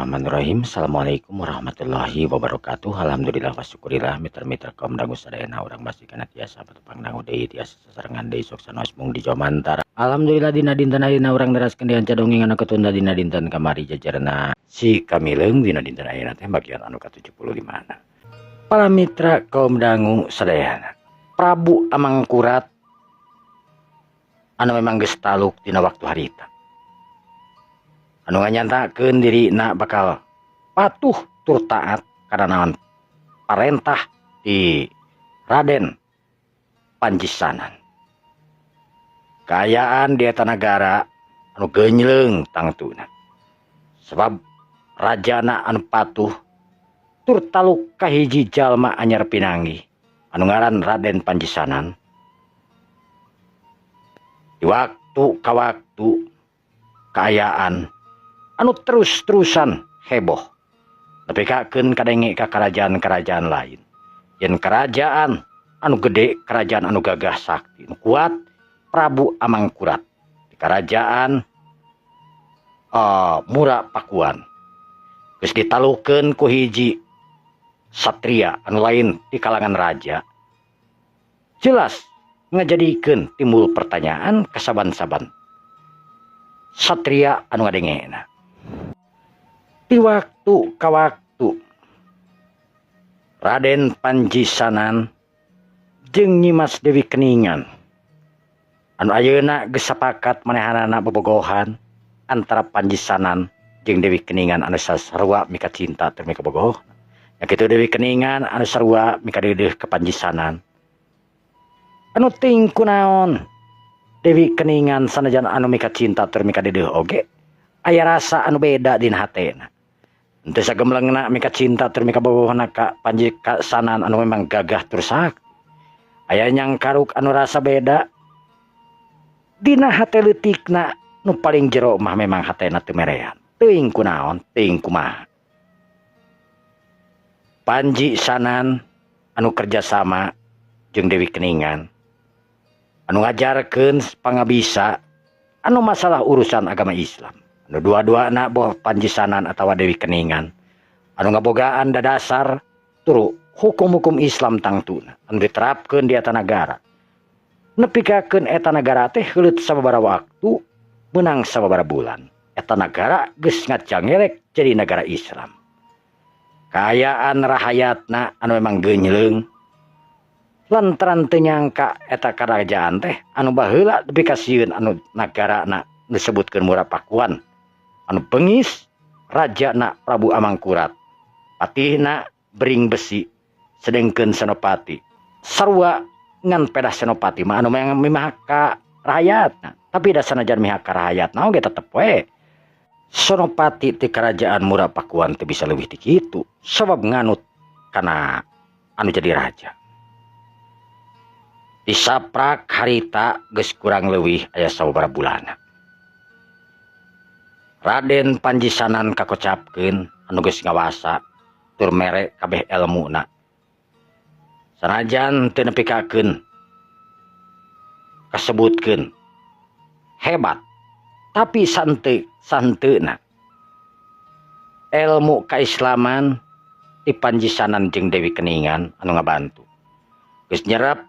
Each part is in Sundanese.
Bismillahirrahmanirrahim. Assalamualaikum warahmatullahi wabarakatuh. Alhamdulillah wa syukurillah mitra-mitra kaum dangu sadayana urang basi kana tiasa patepang dangu deui tiasa sasarengan deui sok sanoes mung di Jomantara. Alhamdulillah dina dinten ayeuna urang neraskeun dianca dongeng anu ketunda dina dinten kamari jajarna si Kamileung dina dinten ayeuna teh bagian anu ke-75. Para mitra kaum dangu sadayana, Prabu Amangkurat anu memang geus taluk dina waktu harita. Anu nganyantakeun diri na bakal patuh tur taat kana naon parentah di Raden Panjisanan. Kaayaan di eta nagara anu geunjleung tangtuna. Sebab rajana anu patuh tur taluk ka hiji jalma anyar pinanggi anu ngaran Raden Panjisanan. Di waktu ka waktu kaayaan anu terus-terusan heboh nepikakeun kadenge ka kerajaan-kerajaan lain. Yen kerajaan anu gede, kerajaan anu gagah sakti anu kuat Prabu Amangkurat di kerajaan Mura Pakuan geus ditalukeun ku hiji satria anu lain di kalangan raja. Jelas ngajadikeun timbul pertanyaan kasaban-saban satria anu ngadengena. Di waktu ka waktu Raden Panjisanan jeung Nyimas Dewi Keningan anu ayeuna geus sapakat manehanana bobogohan antara Panjisanan jeung Dewi Keningan anu sarua mika cinta teu mika bogoh. Nya kitu Dewi Keningan anu sarua mika deudeuh ka Panjisanan. Anu ting kunaon Dewi Keningan sanajan anu mika cinta teu mika deudeuh oge aya rasa anu beda dina hatena. Henteu sagemlengna mika cinta tur mika bobogohna ka Panjisanan anu memang gagah tur sakti. Aya nyangkaruk anu rasa beda dina hate leutikna nu paling jero mah memang hatena teu merean. Teuing kunaon, teuing kumaha. Panjisanan anu kerjasama jeung Dewi Keningan anu ngajarkeun pangabisa anu masalah urusan agama Islam. Anu dua-duana boh Panjisanan atawa Dewi Keningan anu ngabogaan dadasar turu hukum-hukum Islam tangtuna anu diterapkeun di eta nagara. Nepikakeun eta nagara teh heuleut sababaraha waktu meunang sababaraha bulan eta nagara geus ngacangelek jadi nagara Islam. Kaayaan rahayatna anu memang geunjleung lantaran teu nyangka eta karajaan teh anu baheula nepi ka sieun anu nagarana disebutkeun Mura Pakuan anu bengis rajana Prabu Amangkurat, patihna Bering Besi sedengkeun Senopati sarua ngan pedah Senopati mah anu mimah ka rakyatna. Tapi da sanajan mihak ka rakyatna oge tetep we Senopati ti kerajaan Mura Pakuan teu bisa leuwih ti kitu sabab nganut kana anu jadi raja. Disaprak harita geus kurang leuwih aya sababaraha bulana Raden Panjisanan kakocapkeun anu geus ngawasa tur mere kabeh elmuna. Sanajan teu nepikakeun kasebutkeun hebat, tapi santeuna ilmu kaislaman ti Panjisanan jeung Dewi Keningan anu ngabantu geus nyerap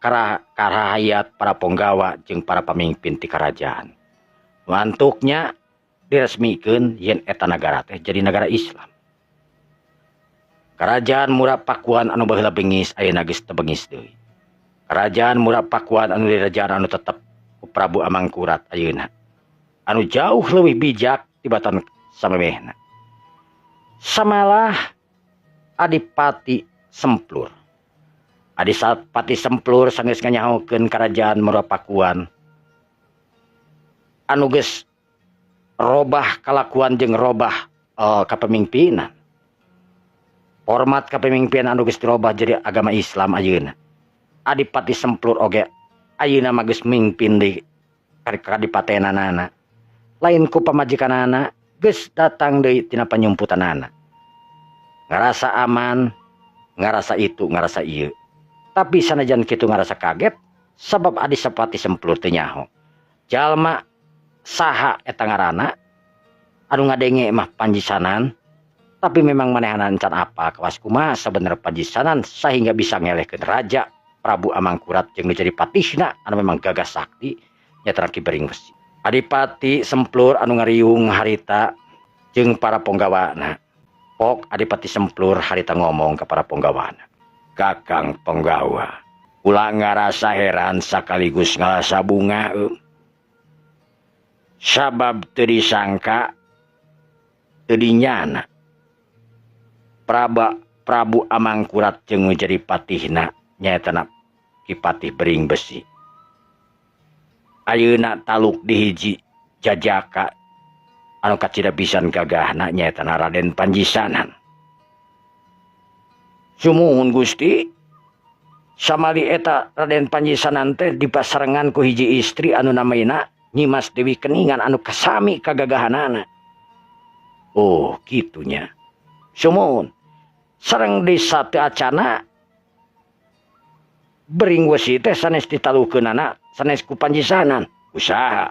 karahayat para penggawa jeung para pamimpin ti kerajaan. Mantuknya diresmikeun yen eta nagara teh jadi nagara Islam. Kerajaan Mura Pakuan anu baheula bengis ayeuna geus teu bengis deui. Kerajaan Mura Pakuan anu dirajaan anu tetep ku Prabu Amangkurat ayeuna anu jauh leuwih bijak tibatan samemehna. Samalah Adipati Semplur. Adipati Semplur sanggeus nganyahokeun kerajaan Mura Pakuan anu geus robah kalakuan jeung robah kapemimpinan. Hormat kapemimpinan anu geus dirobah jadi agama Islam ayeuna. Adipati Semplur oge ayeuna mah geus mimpin di kadipatenanana. Lain ku pamajikanana geus datang deui tina panyumputanana. Ngarasa aman, ngarasa itu, ngarasa ieu. Tapi sanajan kitu ngarasa kaget sabab Adipati Semplur teu nyaho. Jalma saha eta ngaranna anu ngadenge mah panjisanan, tapi memang manehanan can apa kawas kumaha sabener panjisanan sehingga bisa ngelehkeun raja Prabu Amangkurat jeung jadi patihna anu memang gagah sakti nyata Ki Bering Besi. Adipati Semplur anu ngariung harita jeung para ponggawana. Pok Adipati Semplur harita ngomong ke para ponggawana. Kakang penggawa, ulah ngarasa heran sakaligus ngarasa bunga. Sabab teu disangka teu dinyana Prabu Amangkurat jeung jadi patihna nyaeta Ki Patih Bering Besi. Ayeuna taluk di hiji jajaka anu kacida pisan gagahna nyaeta Raden Panjisanan. Sumuhun Gusti, samali eta Raden Panjisanan teh dipasarengan ku hiji istri anu namaina Nyimas Dewi Keningan anu kasami kagagahanana. Oh, kitunya. Sumuhun. Sareng desa teu acana Bering Besi teh sanes ditalukeunana sanes ku Panjisanan usaha.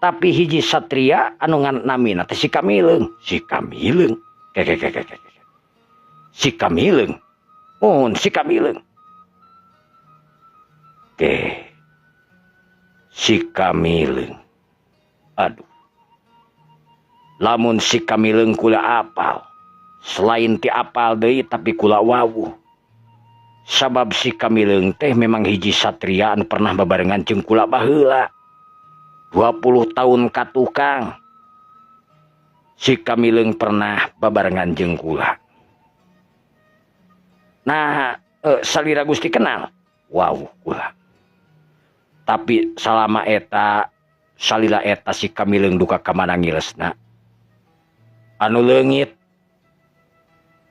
Tapi hiji satria anu namina teh si Kamileung. Si Kamileung. Si Kamileung. Mohon si Kamileung. Si Kamileung. Aduh. Lamun si Kamileung kula apal. Selain ti apal deui tapi kula wawuh. Sabab si Kamileung teh memang hiji satria anu pernah babarengan jeung kula baheula. 20 tahun katukang. Si Kamileung pernah babarengan jeung kula. Nah, salira Gusti kenal. Wow, kula. Tapi salama eta salila eta si Kamileung duka ka mana ngilesna. Anu leungit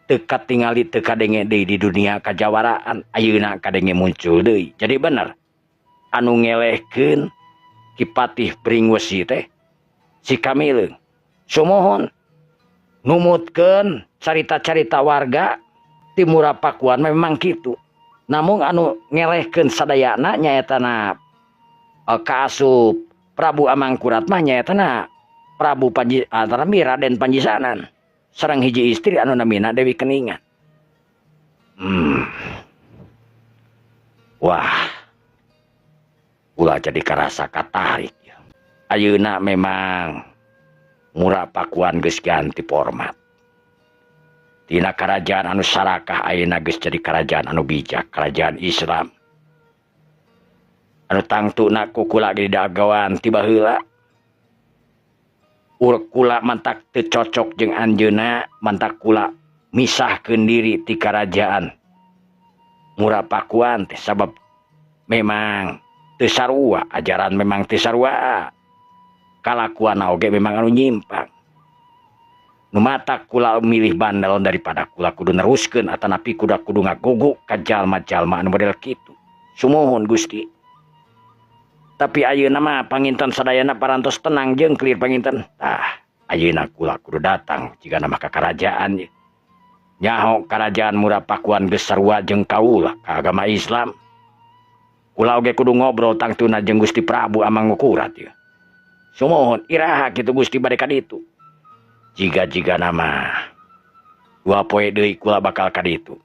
teu katingali teu kadenge deui di dunia kajawaraan, ayeuna kadenge muncul deui. Jadi bener anu ngelehkeun Ki Patih Bering Besi teh si Kamileung. Sumohon numutkeun carita-carita warga ti Murapakuan memang kitu. Namun anu ngelehkeun sadayana nyaetana kaasup Prabu Amangkurat mah nyaetana Raden Panjisanan. Sareng hiji istri anu namina Dewi Keningan. Wah. Ulah jadi karasa katarik. Ayeuna memang Murapakuan geus ganti format. Tina kerajaan anu sarakah ayeuna geus jadi kerajaan anu bijak, kerajaan Islam. Anu tangtuna ku kula di dagawan ti baheula. Kula mantak teu cocok jeung anjeunna, mantak kula misahkeun diri ti kerajaan Murapakuan teh sabab memang teu sarua, ajaran memang teu sarua. Kalakuan oge memang anu nyimpang. Nu matak kula milih bandel daripada kula kudu neruskeun atanapi kudu ngagogo ka jalma-jalma anu model kitu. Sumuhun Gusti. Tapi ayeuna mah panginten sadayana parantos tenang jeung clear panginten. Ayeuna kula kudu datang jigana mah ka karajaan ye. Nyaho kerajaan Murapakuan geus sarua jeung kaula ka agama Islam. Kula oge kudu ngobrol tangtuna jeung Gusti Prabu Amangkurat ye. Sumohon iraha kitu Gusti bade ka ditu. Jiga-jigana mah 2 poe deui kula bakal ka ditu.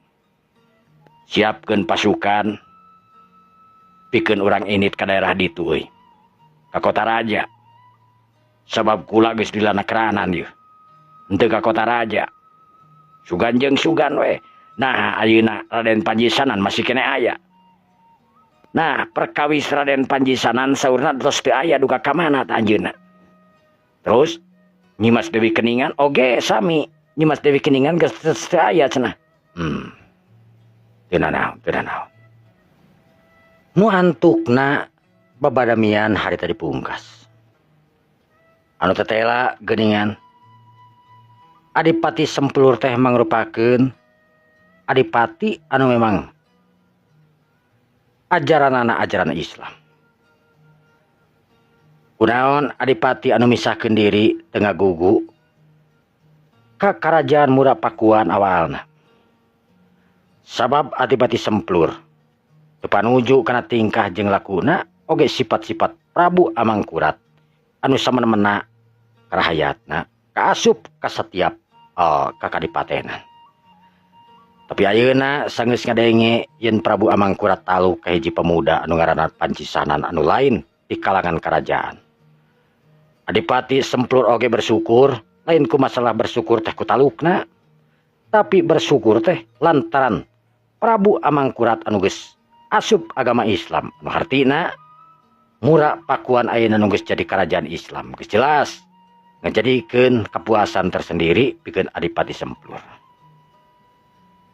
Siapkeun pasukan pikeun urang init ka daerah ditu euy. Ka kota raja. Sabab kula geus dilana keranan ieu. Henteu ka kota raja. Sugan jeung sugan we. Nah, ayeuna Raden Panjisanan masih kene aya. Nah, perkawis Raden Panjisanan saurna terus teu aya duka ka mana ta anjeunna. Terus Nyimas Dewi Keningan oge sami. Nyimas Dewi Keningan geus teu aya cenah. Teu nanaon. Nu antukna babadamian harita dipungkas. Anu tetela geuningan Adipati Semplur teh mangrupakeun adipati anu memang ajaranana ajaran Islam. Kunaon adipati anu misahkeun diri teu ngagugu ka karajaan Murapakuan awalna. Sabab Adipati Semplur teu panuju kana tingkah jeung lakuna oge sifat-sifat Prabu Amangkurat anu samana-mana rahayatna kaasup ka setiap kakadipatenan. Tapi ayeuna sanggeus ngadenge yen Prabu Amangkurat taluk ka hiji pemuda anu ngaranna Pancisanan anu lain di kalangan kerajaan. Adipati Semplur oge bersyukur, lain ku masalah bersyukur teh ku talukna, tapi bersyukur teh lantaran Prabu Amangkurat anu geus asup agama Islam, anu hartina mura pakuan ayeuna anu geus jadi kerajaan Islam geus jelas ngajadikeun kepuasan tersendiri pikeun Adipati Semplur.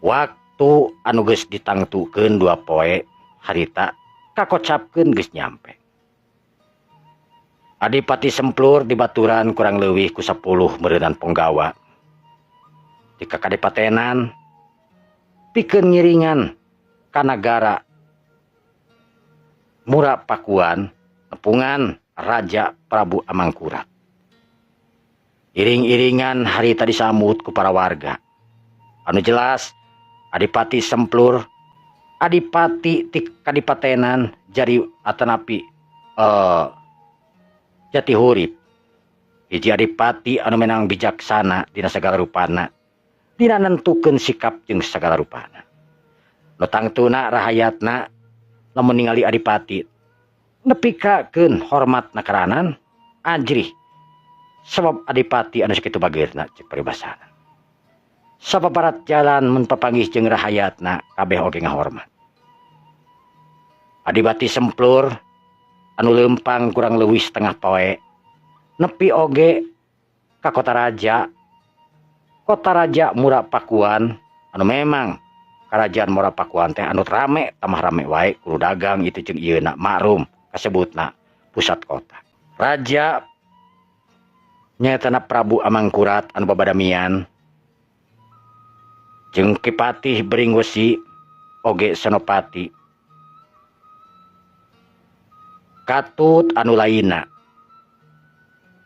Waktu anu geus ditangtukeun 2 poe harita kakocapkeun geus nyampe. Adipati Semplur dibaturan kurang leuwih ku 10 meureunnan penggawa di kakadipatenan pikeun ngiringan ka nagara mura pakuan nepungan Raja Prabu Amangkurat. Iring-iringan harita disambut ku para warga. Anu jelas Adipati Semplur, adipati ti kadipatenan jadi atanapi jati hurip. Hiji adipati anu menang bijaksana dina sagala rupana, dina nentukeun sikap jeung sagala rupana. Nu tangtuna rahayatna lamun ningali adipati nepikakeun hormatna karanan ajrih sabab adipati anu sakitu bagirna cek paribasana. Sapaparat jalan mun papanggih jeung rahayatna kabeh oge ngahormat. Adipati Semplur anu leumpang kurang leuwih setengah poe nepi oge ka kota raja. Kota raja mura pakuan anu memang kerajaan mura pakuan teh anu rame tamah rame wae kudu dagang itu jeung ieuna makrum kasebutna pusat kota. Raja nyaetana Prabu Amangkurat anu babadamian jeung Kipatih Bringwesi oge Senopati katut anu lainna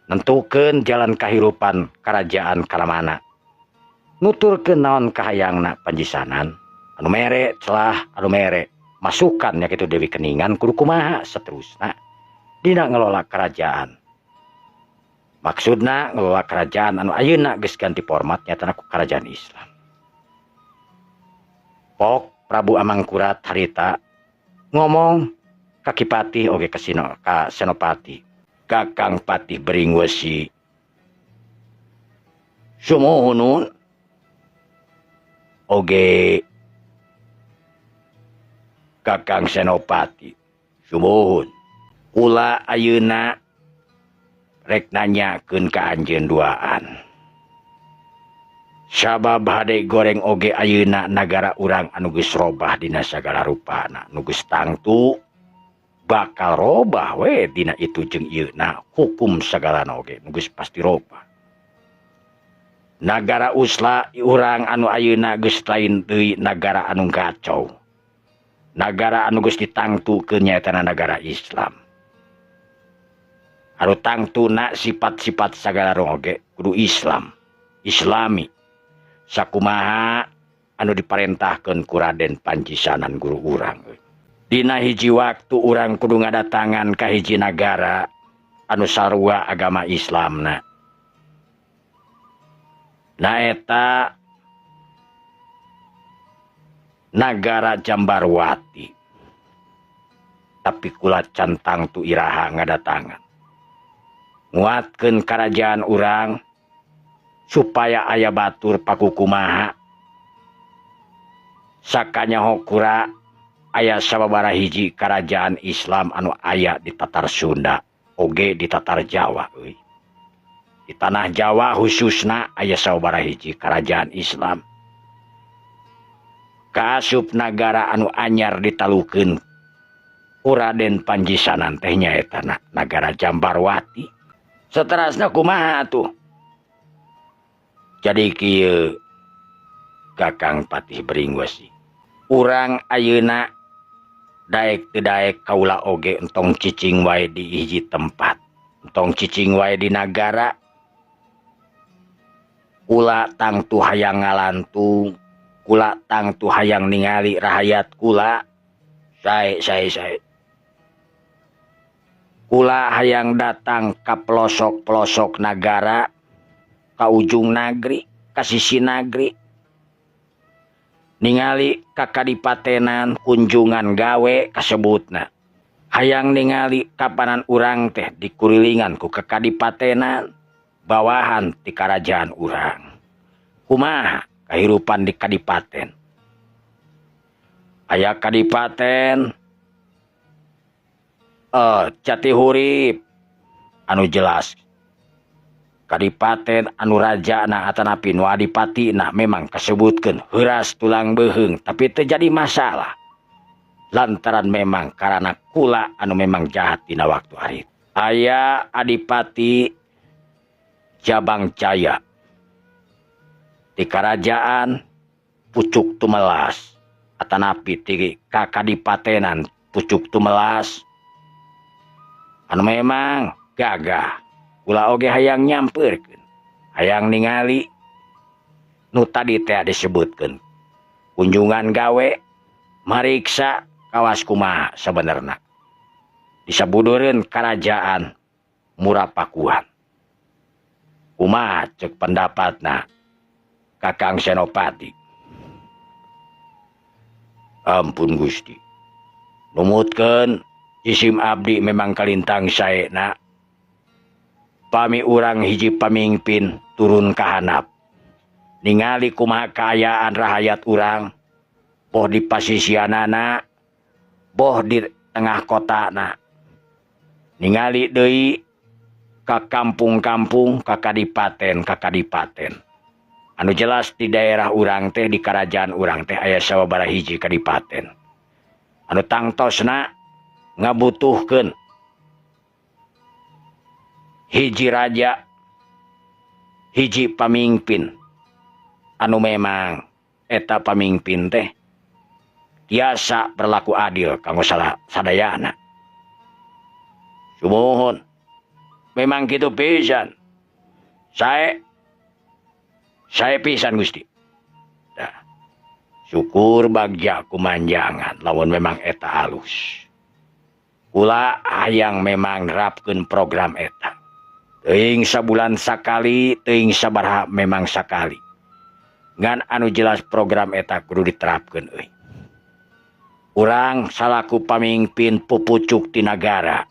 nentukeun jalan kahirupan kerajaan kalamana, nuturkeun naon kahayangna Pancisanan anu mere celah anu mere masukan nya kitu Dewi Keningan kudu kumaha saterusna dina ngelola kerajaan. Maksudna ngelola kerajaan anu ayeuna geus ganti format nyatana ku kerajaan Islam. Pok Prabu Amangkurat harita ngomong ka Kipatih oge ka Senopati, Kakang Patih Bringwesi sumuhun oge Kakang Senopati sumuhun kula ayeuna rek nanyakeun ka anjeun duaan. Sabab hade goreng oge ayeuna nagara urang anu geus robah dina sagala rupana, anu geus tangtu bakal robah we dina itu jeung ieuna hukum sagalana oge anu geus pasti robah. Nagara usla urang anu ayeuna geus lain deui nagara anu kacau. Nagara anu geus ditangtukeun nyaetana nagara Islam. Anu tangtuna sifat-sifat sagala oge kudu Islam, Islami. Sakumaha anu diparentahkeun ku Raden Pancisanan guru urang. Dina hiji waktu urang kudu ngadatangan ka hiji nagara anu sarua agama Islamna. Naeta nagara Jambarwati. Tapi kula cantang tu iraha ngadatangan. Nguatkeun kerajaan urang supaya aya batur pakukumaha sakanya hokura aya sababaraha hiji kerajaan Islam anu aya di Tatar Sunda oge di Tatar Jawa euy. Di tanah Jawa khususna aya sababaraha hiji kerajaan Islam. Kaasup nagara anu anyar ditalukeun ku Raden Pancisanan teh nyaeta nagara Jambarwati. Saterasna kumaha tuh? Jadi kieu Kakang Patih Bringwesi. Urang ayeuna daek teu daek kaula oge entong cicing wae di hiji tempat. Entong cicing wae di nagara. Kula tangtu hayang ngalantung, kula tangtu hayang ningali rahayat kula. Sae. Kula hayang datang ka pelosok-pelosok nagara, ka ujung negeri, ka sisi negeri. Ningali ka kadipatenan kunjungan gawe kasebutna. Hayang ningali kapanan urang teh dikurilingan ku kadipatenan bawahan ti karajaan urang. Kumaha kahirupan di kadipaten? Aya kadipaten jati hurip anu jelas. Kadipaten anu rajana atanapi nu adipatina memang kasebutkeun heuras tulang beuheung tapi teu jadi masalah. Lantaran memang karena kula anu memang jahat dina waktu hari. Aya adipati Jabang Jaya di kerajaan Pucuk Tumelas atanapi ti kakadipatenan Pucuk Tumelas anu memang gagah. Kula oge hayang nyampeurkeun, hayang ningali nu tadi teh disebutkeun kunjungan gawe mariksa kawas kumaha sabenerna disabudureun kerajaan Murapakuan. Kumaha ceuk pendapatna Kakang Senopati? Ampun Gusti, numutkeun jisim abdi memang kalintang saena. Pami urang hiji pamimpin turun ka handap. Ningali kumaha kaayaan rahayat urang, boh di pasisianana, boh di tengah kotana. Ningali deui ka kampung-kampung, ka kadipaten. Anu jelas di daerah urang teh, di kerajaan urang teh aya sababaraha hiji kadipaten. Anu tangtosna ngabutuhkeun hiji raja, hiji pamimpin anu memang eta pamimpin teh tiasa berlaku adil kanggo sadayana. Sumuhun, memang kitu pisan. Saya pisan Gusti. Nah, syukur bagja kumanjangan lamun memang eta alus. Kula hayang memang nerapkeun program eta. Teuing sabulan sakali, teuing sabaraha memang sakali. Ngan anu jelas program eta kudu diterapkeun euy. Urang salaku pamimpin pupucuk ti nagara.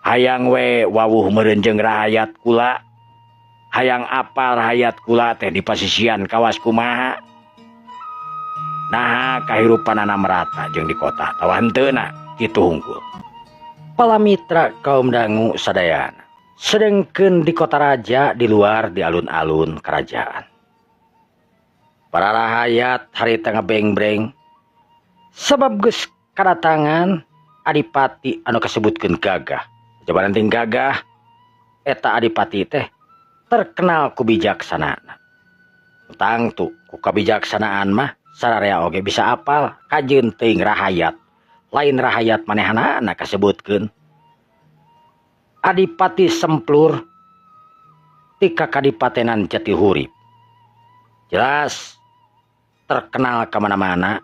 Hayang we wawuh meureun jeung rakyat kula. Hayang apal rakyat kula teh di pasisian kawas kumaha. Nah, kahirupanana merata jeung di kota. Tawa henteuna kitu hungkul. Palamitra kaum dangu sadayana. Sedengkeun di kota raja, di luar di alun-alun kerajaan. Para rakyat harita ngebeng-breng sabab geus kadatangan adipati anu kasebutkeun gagah. Jabanan ting gagah eta adipati teh terkenal ku bijaksanana. Tangtu ku kabijaksanaan mah sararea oge bisa apal kajeun teuing rahayat. Lain rahayat manehanana kasebutkeun Adipati Semplur tika kadipatenan Jatihurip. Jelas terkenal kamana-mana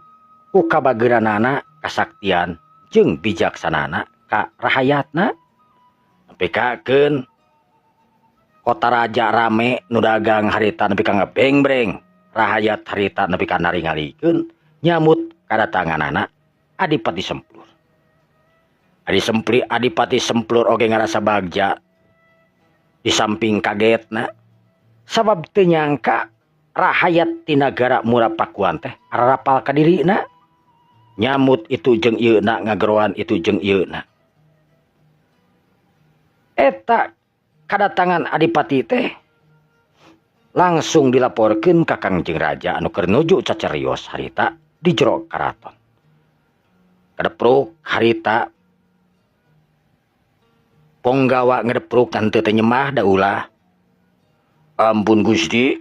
ku kabageuranana kasaktian jeung bijaksanana ka rahayatna. Nepikakeun kota raja rame nu dagang harita nepi ka ngebeng-breng, rahayat harita nepi ka naringalikeun nyamut kadatanganana Adipati Semplur. Adipati Semplur oge ngarasa bagja di samping kagetna sabab teu nyangka rahayat ti nagara Murapakuan teh ararapal ka dirina, nyamut itu jeung ieuna, ngageroan itu jeung ieuna. Eta kadatangan adipati teh langsung dilaporkeun ka Kangjeng Raja anu keur nuju cacarios harita di jero karaton. Kadepruk harita Ponggawa ngedepruk kan teu teh nyemah da ulah. Ampun Gusti.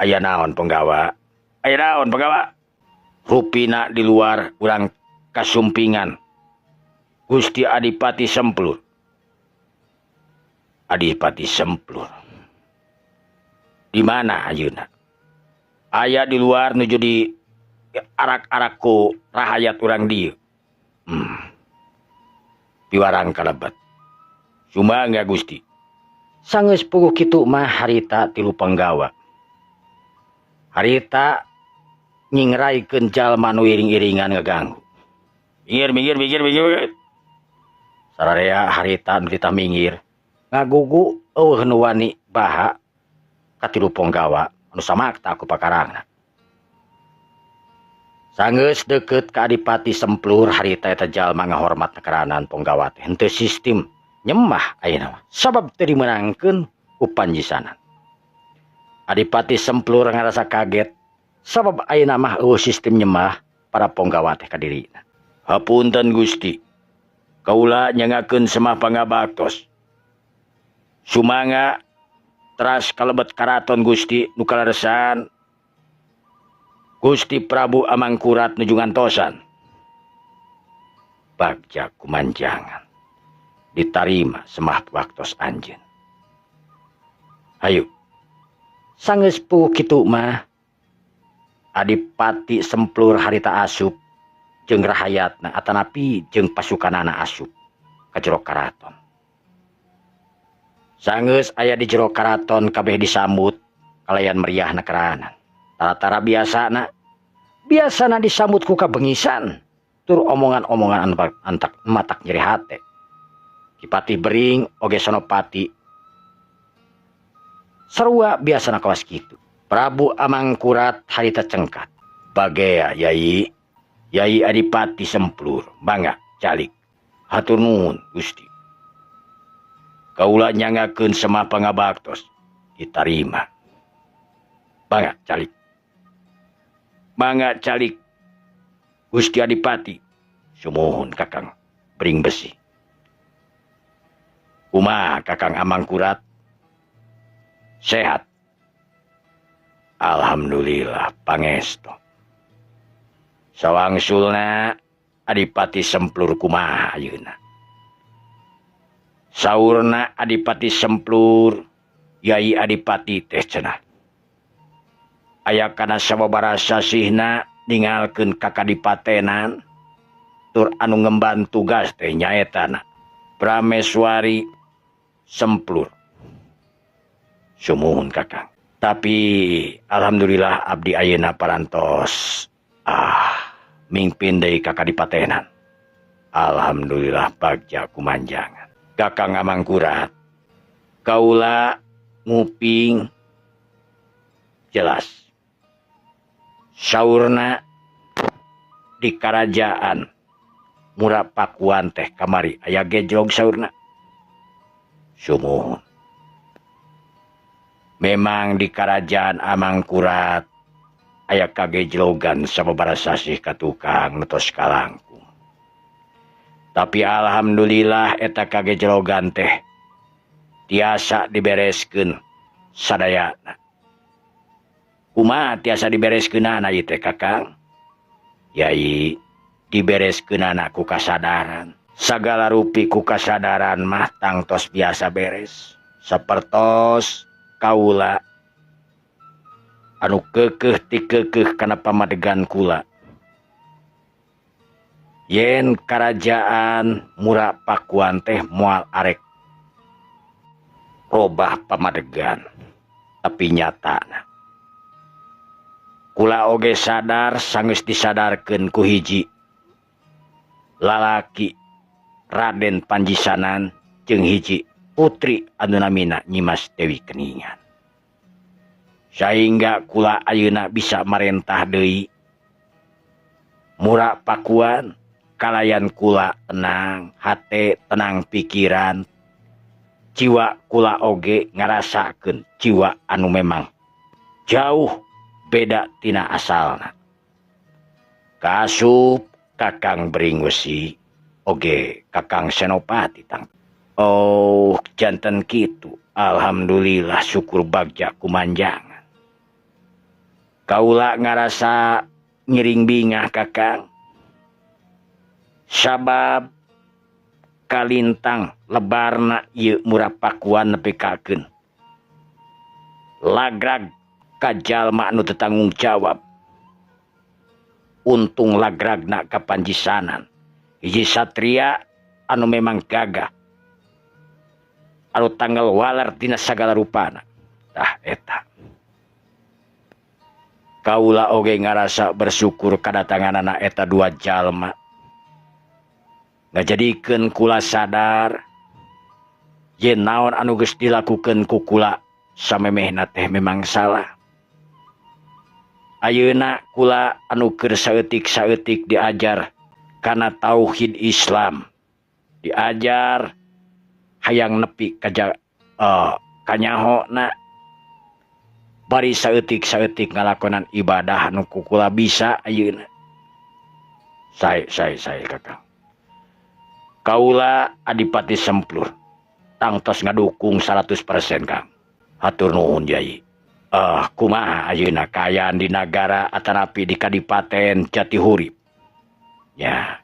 Aya naon Ponggawa? Aya naon Ponggawa? Rupina di luar urang kasumpingan Gusti Adipati Semplur. Adipati Semplur. Di mana ayeuna? Aya di luar nuju di arak-arakku rahayat urang dieu. piwarang kalebet. Sumangga Gusti. Sanggeus puguh kitu mah harita tilu panggawa. Harita nyingraikeun jalma nu iring-iringan ngaganggu. Minggir. Sararea harita nu ditah minggir. Ngagugu eueuh nu wani baha katilu panggawa anu samakta ku pakarangna. Sanggeus deukeut ka Adipati Semplur harita eta jalma ngahormat nekaranan panggawa teh henteu sistem nyemah ayeuna mah sabab teu dimenangkeun ku panjisanan. Adipati Semplur ngarasa kaget sabab ayeuna mah eueuh sistem nyemah para panggawa teh ka dirina. Hapunten Gusti, kaula nyangakeun semah pangabaktos. Sumangga teras kalebet karaton Gusti nu kalaresan Gusti Prabu Amangkurat nuju ngantosan. Bagja kumanjangan ditarima semah waktos anjeun. Hayu sanggeus puguh kitu mah Adipati Semplur harita asup jeung rahayatna atanapi jeung pasukanana asup ka jero karaton. Sanggeus aya di jero karaton kabeh disambut kalayan meriah nekaranan. Tara-tara biasana disambut ku kabengisan tur omongan-omongan antak matak nyeri hate. Kipati Bering oge Senopati sarua biasana kawas kitu. Prabu Amangkurat harita cengkat. Bagea Yai Adipati Semplur, bangga calik. Hatur nuhun Gusti. Kaula nyangakeun semah pangabaktos ditarima. Bangga calik. Gusti Adipati. Sumuhun Kakang Bering Besi. Kumaha Kakang Amangkurat? Sehat. Alhamdulillah pangestu. Sawangsulna Adipati Semplur kumaha ayeuna? Saurna Adipati Semplur, Yai Adipati teh cenah. Aya kana sababaraha sihna ningalkeun kakadipatenan tur anu ngemban tugas teh nyaetana Prameswari Semplur. Sumuhun Kakang. Tapi alhamdulillah abdi ayeuna parantos mingpin deui ka kadipatenan. Alhamdulillah bagja kumanjangan. Kakang Amangkurat, kaula nguping jelas. Saurna di karajaan Murapakuan teh kamari aya gejrog saurna. Sumuhun. Memang di kerajaan Amangkurat aya kagejlogan sababaraha sasih ka tukang netos kalangkung. Tapi alhamdulillah eta kagejlogan teh tiasa dibereskeun sadayana. Kumaha tiasa dibereskeunana ieu teh Kakang? Yai dibereskeunana ku kasadaran. Sagala rupi ku kasadaran mah tangtos biasa beres. Sapertos kaula anu keukeuh ti keukeuh kana pamadegan kula. Yen karajaan Murapakuan teh moal arek robah pamadegan, tapi nyatana kula oge sadar sanggeus disadarkeun ku hiji lalaki Raden Panjisanan jeung hiji putri anu namina Nyimas Dewi Keningan. Sehingga kula ayeuna bisa marentah deui Murapakuan kalayan kula tenang hate, tenang pikiran, jiwa kula oge ngarasakeun jiwa anu memang jauh beda tina asalna. Kasup Kakang Bering Besi oge Kakang Senopati tang. Oh janten kitu. Alhamdulillah syukur bagja kumanjangan. Kaula ngarasa ngiring bingah Kakang. Sabab kalintang lebarna ieu Murapakuan nepikakeun lagrag ka jalma anu teu tanggung jawab. Untung lagragna ka Panjisanan hiji satria anu memang gagah anu tanggal walar dina sagala rupana. Tah eta kaula oge ngarasa bersyukur kadatanganana eta dua jalma ngajadikeun kula sadar yen naon anu geus dilakukeun ku kula samemehna teh memang salah. Ayeuna kula anu keur saeutik-saeutik diajar kana tauhid Islam, diajar hayang nepi ka kanyahona, bari saeutik-saeutik ngalakonan ibadah anu ku kula bisa ayeuna. Sae Kakang. Kaula Adipati Semplur tangtos ngadukung 100% Kang. Hatur nuhun Yai. Kumaha ayeuna kayaan di nagara atanapi di Kadipaten Jatihurip. Ya.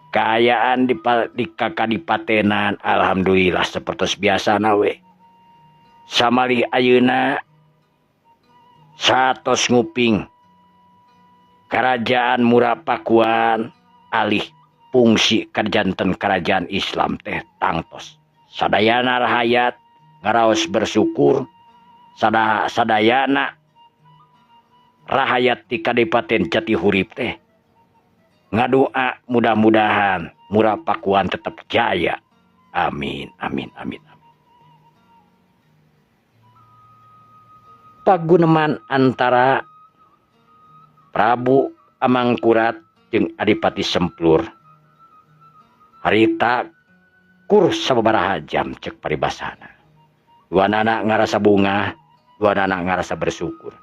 Kayaan di Kadipatenan alhamdulillah sapertos biasana we. Samali ayeuna satos nguping Kerajaan Murapakuan alih fungsi kajanten kerajaan Islam teh tangtos. Sadayana rahayat ngaraos bersyukur, sadayana rahayat di Kadipaten Jatihurip teh ngadoa mudah-mudahan Murapakuan tetap jaya. Amin. Paguneman antara Prabu Amangkurat jeung Adipati Semplur harita kur sababaraha jam cek paribasana. Dua nana ngarasa bunga, dua nana ngarasa bersyukur.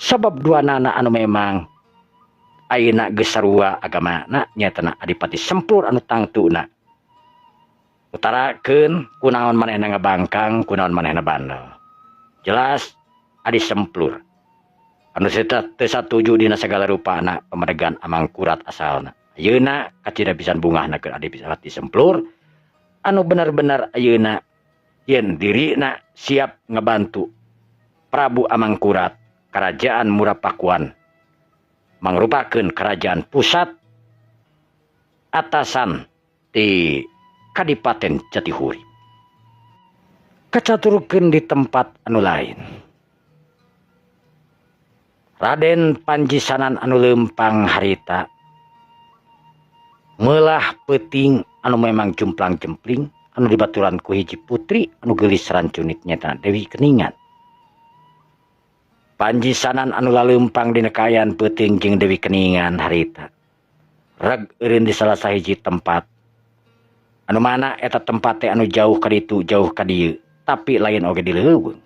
Sebab dua nana anu memang ayeuna geus sarua agamana nyatana Adipati Semplur anu tangtuna. Utarakeun kunaon manehna ngabangkang, kunaon manehna bandel. Jelas Adi Semplur anu teu satuju dina sagala rupana pamargaan Amangkurat asalna. Ayeuna kacida pisan bungahna keur Adipati Semplur anu bener-bener ayeuna yen dirina siap ngebantu Prabu Amangkurat kerajaan Murapakuan mangrupakeun kerajaan pusat atasan di Kadipaten Jatihurip. Kacaturkeun di tempat anu lain. Raden Panjisanan anu leumpang harita meulah peuting anu memang jumplang-jempling anu dibaturan ku hiji putri anu geulis rancunit nyata Dewi Keningan. Panjisanan anu laleumpang dina kaayaan peuting jeung Dewi Keningan harita reg eureun di salah sahiji tempat anu mana eta tempat teh anu jauh ka ditu jauh ka dieu tapi lain oge di leuweung.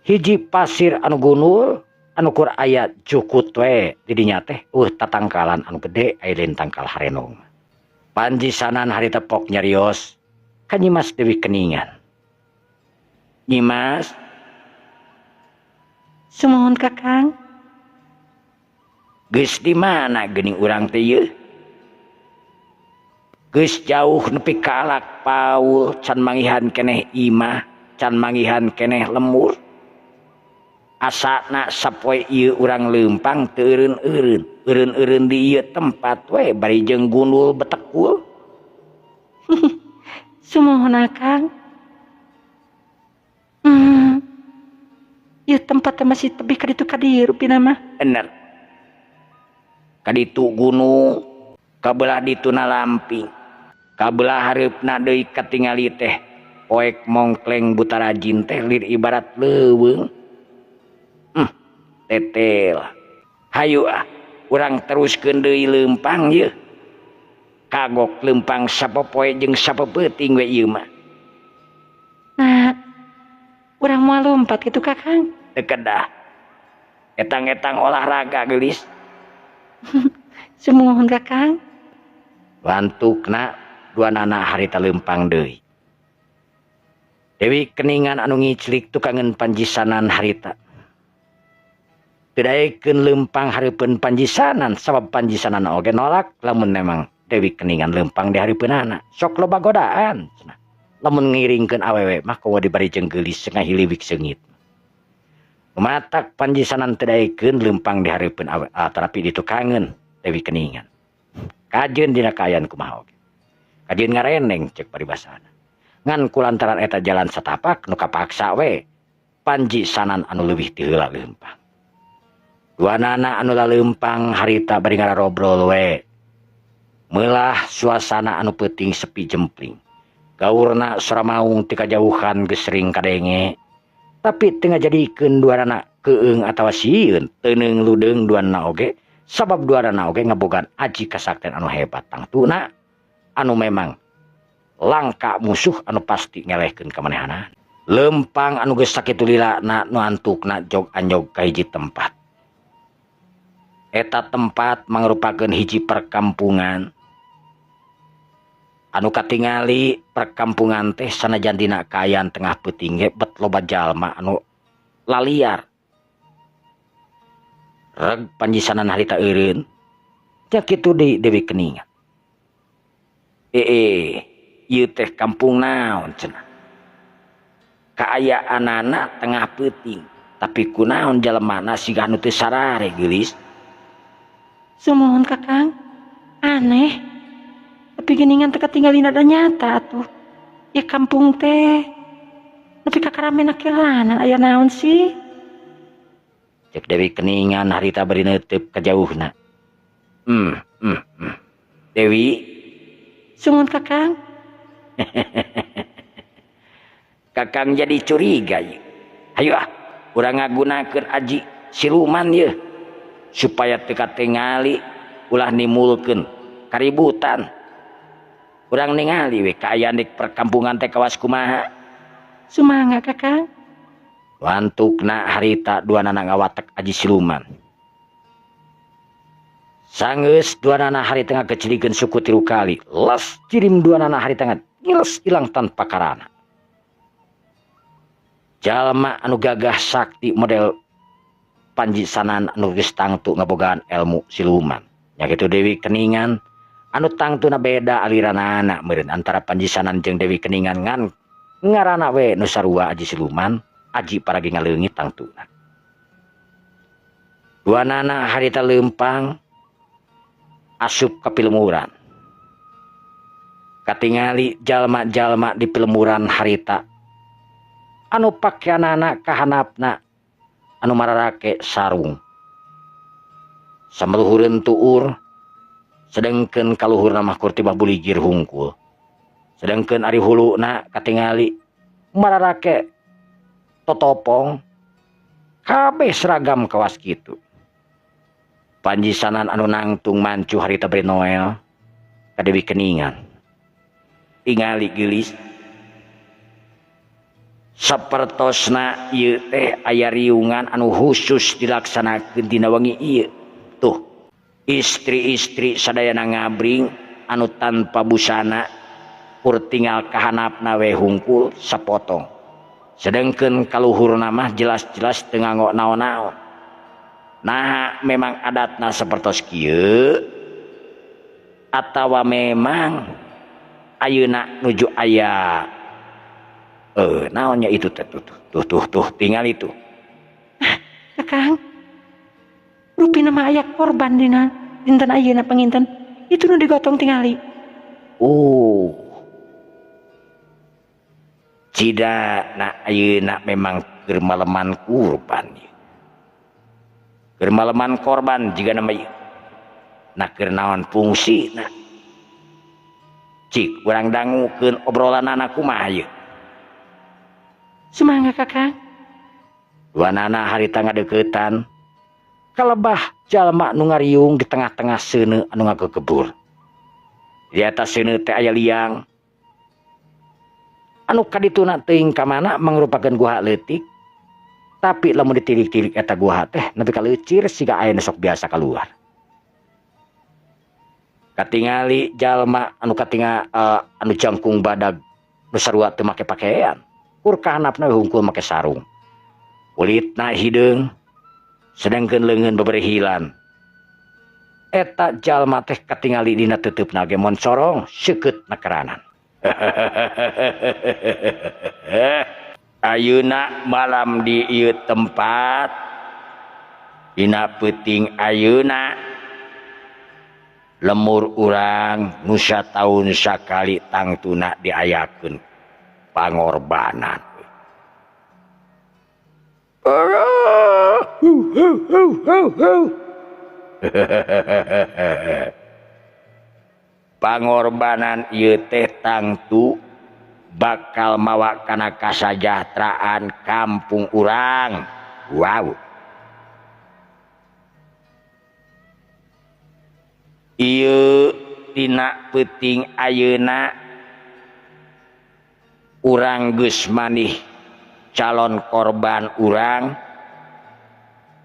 Hiji pasir anu gunul anu kur aya cukut we di dinya teh tatangkalan anu gede aya lain tangkal harenong. Panjisanan harita pok nyarios ka Nyimas Dewi Keningan. Nyimas, sumohon Kakang. geus di mana geuning urang teh ieu? Geus jauh nepi ka Alak Paul can mangihan keneh imah, can mangihan keneh lemur. Asana sapoe ieu urang leumpang teu eureun di ieu tempat we bari jeung gundul betekul. Sumohon Akang. Ieu tempat masih tebih ka ditu ka dieu rupina mah. Bener. Ka ditu gunung, kabelah dituna lamping. Kabelah hareupna deui katingali teh poek mongkleng buta rajin teh lir ibarat leuweung. Tetel. Hayu urang teruskeun deui leumpang ieu. Kagok leumpang sapopoe jeung sapeuting we ieu mah. Nah, urang moal lompat kitu Kakang. Teu kedah. Etang-etang olahraga geulis. Sumohon Kakang. Wantukna dua nana harita leumpang deui. Dewi Keningan anu ngiclik tukangeun Panjisanan harita. Tidaekeun leumpang hareupeun Panjisanan sabab Panjisanan oge nolak lamun memang Dewi Keningan leumpang di hareupeunana. Sok loba godaan cenah. Lamun ngiringkeun awewe mah komo dibari jeung geulis ngahiliwik seungit. Matak Panjisanan tidaekeun leumpang di hareupeun awewe tarapi ditukangeun Dewi Keningan. Kajeun dina kaayaan kumaha oge. Kadieu ngareneng cek paribasana. Ngan kulantaran eta jalan setapak nu kapaksa we Panji Sanan anu leuwih ti heula leumpang. Duanana anu laleumpang harita bari ngararobrol we. Meulah suasana anu peuting sepi jempling. Gaurna soramaung ti kajauhan geus sering kadenge. Tapi teu ngajadikeun duanana keung atawa sieun teuneng ludeung duanana oge sabab duanana oge ngabogaan aji kasaktian anu hebat tangtuna anu memang langka musuh anu pasti ngelehkeun kamanehanana. Lempang anu geus sakitu lilana nu antukna jog anyog ka hiji tempat. Eta tempat mangrupakeun hiji perkampungan anu katingali perkampungan teh sanajan dina kaayaan tengah peuting ge bet loba jalma anu laliar. Reg Panji Sanan harita eureun nya kitu deui Dewi Keningan. Ieu teh kampung naon cenah? Kaayaanana tengah peuting, tapi kunaon jalemana siga anu teu sarare geulis? Sumuhun Kakang. Aneh. Tapi geningan teu katinggalina da nyata atuh. Ya kampung teh. Nepi ka karamena kelanan aya naon sih? Cek Dewi Keningan harita bari neuteup ka jauhna. Dewi. Sumuhun Kakang. Kakang jadi curiga ye. Hayu urang ngagunakeun aji siluman ye supaya teu katingali ulah nimulkeun kaributan. Urang ningali we kaayaan di perkampungan teh kawas kumaha. Sumangga Kakang. Wantukna harita duanana ngawatek aji siluman. Sanggeus duanana harita ngakecilikeun suku tilu kali. Les cirim duanana harita ngiles ilang tanpa karana. Jalma anu gagah sakti model Panji Sanan anu geus tangtu ngabogaan ilmu siluman. Nya kitu Dewi Keningan anu tangtuna beda aliranana meureun antara Panji Sanan jeung Dewi Keningan ngan ngaranna we nu sarua aji siluman, aji paragi ngaleungit tangtuna. Duanana harita leumpang asup ka pilemuran. Katingali jalma-jalma di pilemuran harita anu pakaianana kahanapna anu mararake sarung. Sameluhureun tuur sedengkeun kaluhurna mah kurtibah buligir hungkul. Sedengkeun ari huluna katingali mararake totopong kabeh seragam kawas kitu. Panji Sanan anu nangtung mancu harita bari Noel ka Dewi Keningan. Tingali geulis sapertosna ieu teh aya riungan anu khusus dilaksanakeun dina wengi ieu. Tuh, istri-istri sadayana ngabring anu tanpa busana pur tinggal kahanapna we hungkul sapotong. Sedengkeun kaluhurna mah jelas-jelas teu nganggo naon-naon. Nah, memang adatna sapertos kieu atawa memang ayeuna nuju aya naonnya itu tuh tinggal itu. Kakang. Rupina mah aya korban dina dinten ayeuna panginten. Itu nu digotong tingali. Oh. Cida na ayeuna memang keur maleman kurban. Keur maleman korban jiga nama ieu. Na keur naon fungsina. Cik urang dangukeun obrolanana kumaha ieu. Sumangga Kakang. Duanana harita ngadeuketan kalebah jalma nu ngariung di tengah-tengah seuneu anu ngagekebur. Di atas seuneu teh aya liang anu kadituna teuing ka mana mangrupakeun guha leutik. Tapi lamun ditilik-tilik eta guha teh nepi ka leucir siga aya nu sok biasa kaluar. Katingali jalma anu anu jangkung badag nu sarua teu make pakaian. Kur kahanapna hungkul make sarung. Kulitna hideung sedengkeun leungeun beberehilan. Eta jalma teh katingali dina teuteupna ge mon sorong seukeut nakeranan. Ayeuna malam di ieu tempat dina peuting ayeuna lemur urang nusa tahun sakali tangtuna diayakeun pangorbanan. Pangorbanan ieu teh tangtu bakal mawa kana kasajahteraan kampung urang. Wow. Ieu tina peuting ayeuna urang geus manih calon korban urang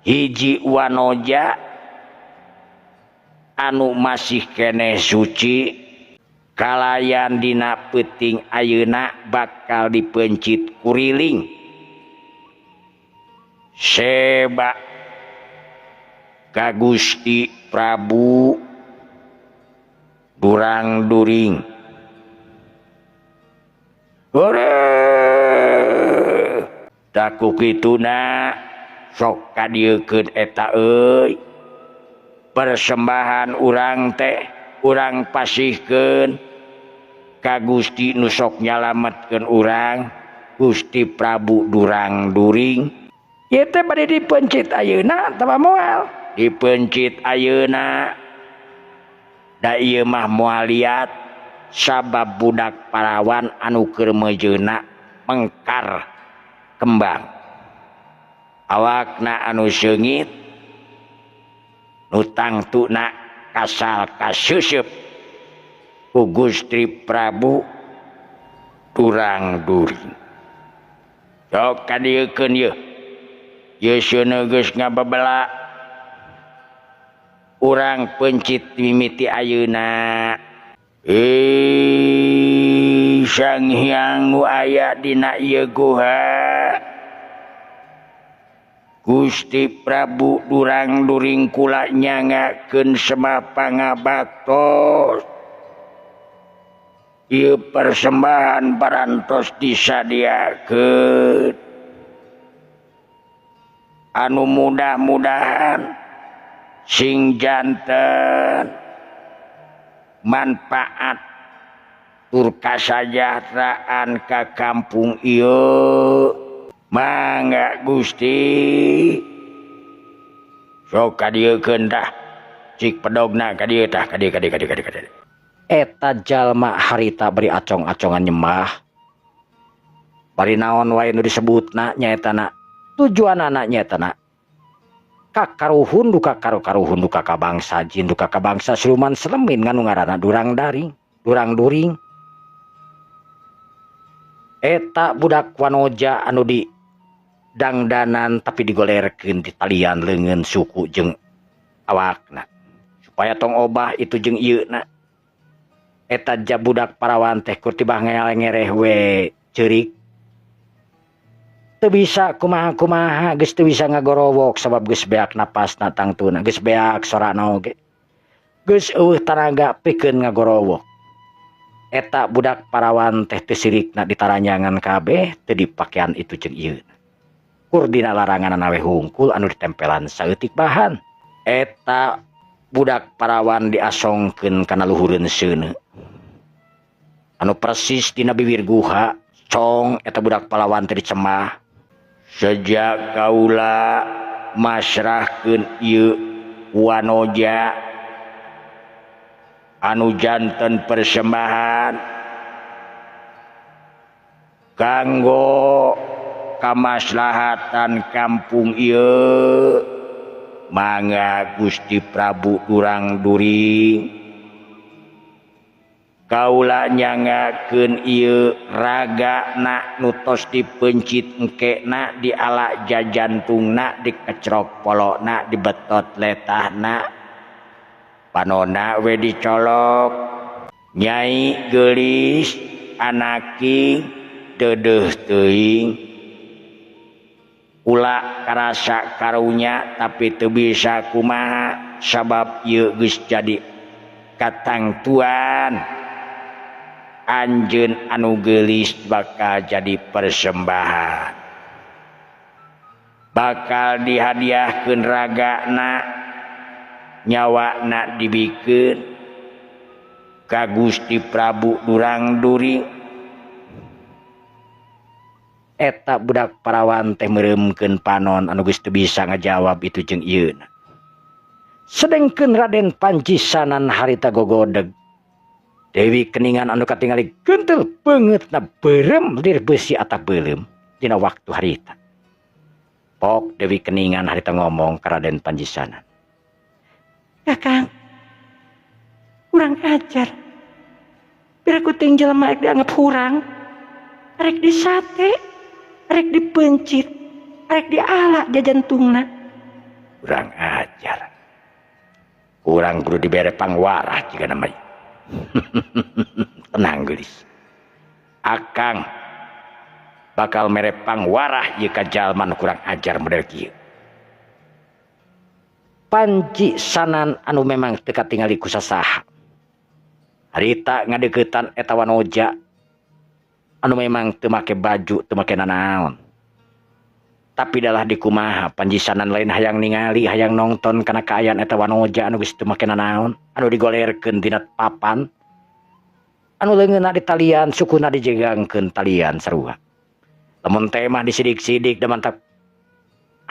hiji wanoja anu masih keneh suci kalayan dina peuting ayeuna bakal dipencit kuriling seba ka Gusti Prabu durang during. Taku kituna sok kadiekeun eta euy. Persembahan urang teh urang pasihkeun ka Gusti nu sok nyalametkeun urang Gusti Prabu durang during. Ieu teh bade dipencit ayeuna teu moal. Dipencit ayeuna da ieu mah moal liat sabab budak parawan anu keur mejeuna mengkar kembang awakna anu seungit nu tangtuna kasal kaseuseup ku Gusti Prabu durang during. Sok kadiekeun ieu ieu seuneu geus ngababela urang pencit mimiti ayeuna. Sang Hyang nu aya dina ieu guha Gusti Prabu durang during kula nyangakeun semah pangabaktos. Ieu persembahan parantos disadiakeun anu mudah-mudahan sing janten manfaat tur kasajahteraan ka kampung ieu. Mangga Gusti sok kadiekeun tah cik pedogna ka dieu tah ka dieu. Eta jalma harita beri acong-acongan nyembah bari naon wae nu disebutna nyaetana tujuanana nyaetana kakaruhun duka karuhun duka ka bangsa jin duka ka bangsa siluman selemin nganu ngaranna durang during. Eta budak wanoja anu di dangdanan tapi digolerkeun di talian leungeun suku jeung awakna supaya tong obah itu jeung ieuna. Eta ja budak parawan teh kur tibah ngereh we ceurik teu bisa kumaha geus teu bisa ngagorowok sabab geus beak napasna tangtuna geus beak sorana oge geus eueuh tanaga pikeun ngagorowok. Eta budak parawan teh teu sirikna ditaranjangan kabeh teu dipakean itu jeung ieu kur dina larangan nawe hungkul anu ditempelan saeutik bahan. Eta budak parawan diasongkeun kana luhureun seuneu anu persis dina bibir guha cong eta budak parawan teh dicemah. Sejak kaula masrahkeun ieu wanoja anu janten persembahan kanggo kamaslahatan kampung ieu. Mangga Gusti Prabu durang during kaula nyangakeun ieu ragana nu tos dipencit engkena di ala jajantungna dikecrok polona dibetot letahna panona we dicolok nyai geulis anaki deudeuh teuing ulah karasa karunya tapi teu bisa kumaha sabab ieu geus jadi katangtuan anjeun anu geulis bakal jadi persembahan bakal dihadiahkeun ragana nyawakna dibikeun ka Gusti Prabu Durang During. Eta budak parawan teh meuremkeun panon anu geus teu bisa ngajawab itu jeung ieuna. Sedengkeun Raden Panjisanan harita gogodeg, Dewi Keningan anu katingali gentel beungeutna beureum lir beusi atap beuleum dina waktu harita. Pok Dewi Keningan harita ngomong ka Raden Panjisanan. Kakang, kurang ajar. Bila kuting jelema rek dianggap hurang, rek disate, rek dipencit, rek dialak jajantungna. Kurang ajar. Kurang kudu dibere pangwarah jika namanya. Tenang gelis. Akang bakal mere pangwarah jika jalman kurang ajar model kieu. Panjisanan anu memang teu katingali ku sasaha. Harita ngadeuketan eta wanoja anu memang teu make baju, teu make nanaon. Tapi dalah dikumaha Panjisanan lain hayang ningali, hayang nongton kana kaayaan eta wanoja anu geus teu make nanaon, anu digolerkeun dina papan. Anu leungeunna ditalian, sukuna dijegangkeun talian sarua. Lamun teh mah disidik-sidik da mantap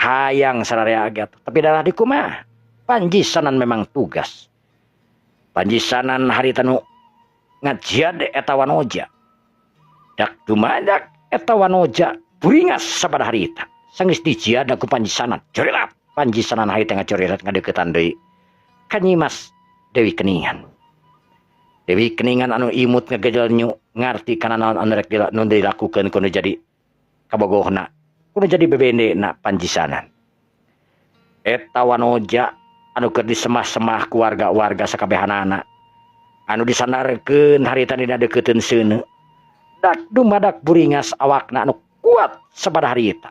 hayang sararea agat. Tapi dalah dikumaha Panjisanan memang tugas. Panjisanan harita nu ngajiad eta wanoja. Dak dumadak eta wanoja buringas sabada harita. Sanggeus dijiada ku Panjisanan. Corelat Panjisanan harita ngacorelat ngadeuketan deui ka Nyimas Dewi Keningan. Dewi Keningan anu imut ngagejel nyu ngarti kana naon anu rek dilakukeun kudu jadi kabogohna, kudu jadi bebendena Panjisanan. Eta wanoja anu keur disemah-semah ku warga-warga sakabehanana, anu disandarkeun harita dina deukeuteun seuneu. Dak dumadak buringas awakna anu kuat sabada harita.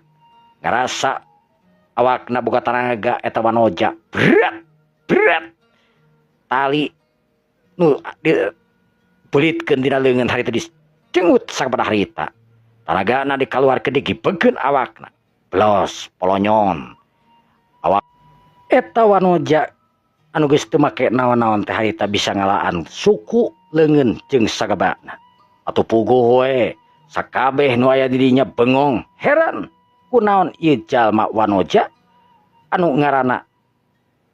Ngarasa awakna boga tanaga eta wanoja berat. Tali nu dibelitkeun dina leungeun harita dicengut sabada harita. Tanagana dikaluarkeun digibegeun awakna. Belos polonyon. Eta wanoja anu geus teu make naon-naon teh harita bisa ngalaan suku leungeun jeung sagabana. Atuh puguh we sakabeh nu aya di dinya bengong heran kunaon ieu jalma wanoja anu ngaranna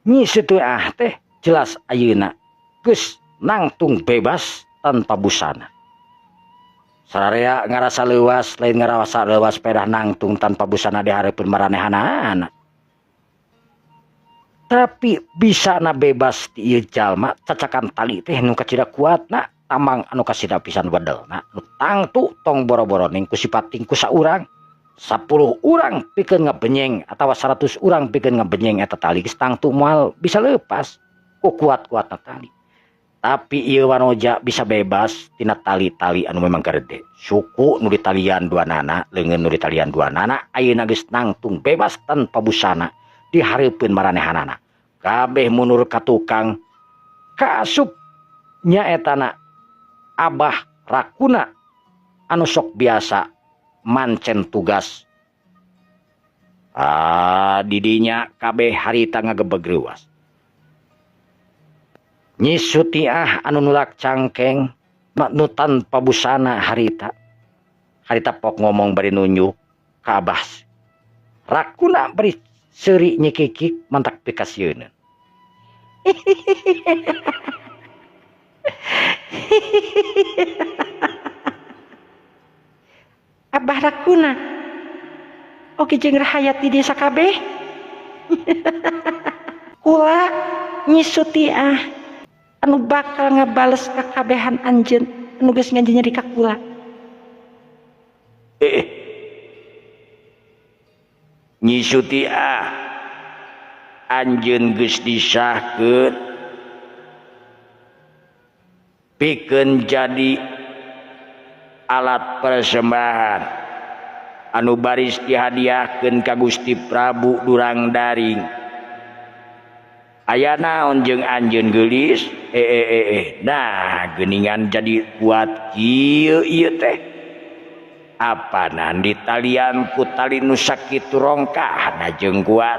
Nyi Situah teh jelas ayeuna geus nangtung bebas tanpa busana. Sararea ngarasa leuwas lain ngarasa leuwas pedah nangtung tanpa busana di hareupeun maranehanana. Tapi bisa na bebas ti ieu jalma cacakan tali teh nu kacida kuatna tambang anu kasida pisan wedelna nu tangtu tong boro-boroning ku sipating ku saurang 10 urang pikeun ngabenyeng atawa 100 urang pikeun ngabenyeng eta tali geus tangtu moal bisa leupas ku kuat-kuatna tali. Tapi ieu wanoja bisa bebas tina tali-tali anu memang gede. Suku nu ditalian duanana, leungeun nu ditalian duanana ayeuna geus nangtung bebas tanpa busana di hareupeun maranehanana. Kabeh mundur ka tukang kaasup nyaetana Abah Rakuna anu sok biasa mancen tugas. Didinya kabeh harita ngagebeg reuwas. Nyi Sutiah anu nulak cangkeng nu tanpa busana harita. Harita pok ngomong bari nunjuk ka Abah Rakuna bari seuri nyikikik mantak pikasieun. Abah Rakuna oke jeung rahayat di desa kabeh. Kula Nyi Sutiah anu bakal ngabales kakabehan anjeun anu geus ngajenjeri ka kula. Nyi Sutiah anjeun geus disahkeun pikeun jadi alat persembahan anu baris dihadiahkeun ka Gusti Prabu Durang Daring. Aya naon jeung anjeun geulis? Nah, geuningan jadi kuat kieu ieu teh. Apanan ditalian ku tali nu sakitu rongkahna jeung kuat.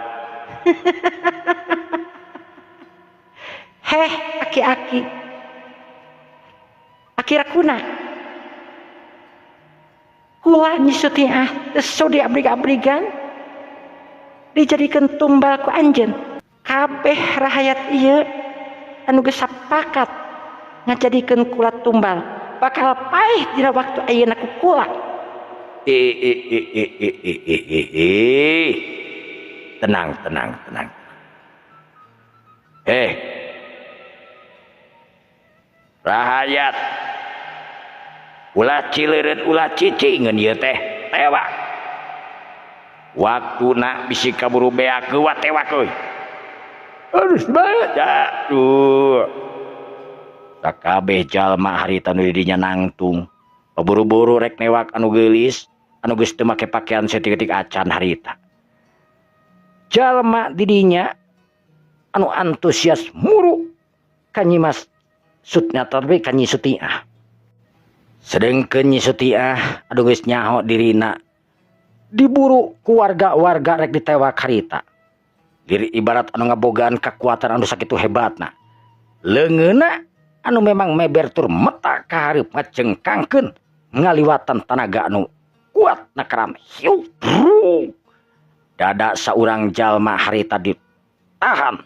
Heh, aki-aki. akira kuna kula Nyi Suti so diabrig-abrigan dijadikan tumbal ku anjeun kabeh rahayat ieu anu geus sapakat ngajadikeun kula tumbal bakal paeh dina waktu ayeuna ku kula. Tenang. Rahayat ulah cileureut ulah cicingeun ieu teh tewak waktuna bisi kaburu beak geuwat tewak euy harus baca tuh sakabeh jalma harita nu didinya nangtung buru-buru rek newak anu geulis anu geus teu make pakaian saeutik-eutik acan harita jalma didinya anu antusias muru ka Nyi Mas Sutnya terbe ka Nyi Suti sedengkeun Nyi Suti adu geus nyaho dirina diburu ku warga-warga rek ditewak harita diri ibarat anu ngabogaan kekuatan anu sakitu hebatna leungeunna anu memang meber tur meta ka hareup ngacengkangkeun ngaliwatan tanaga anu kuat nakaram hiu dada saurang jalma harita ditahan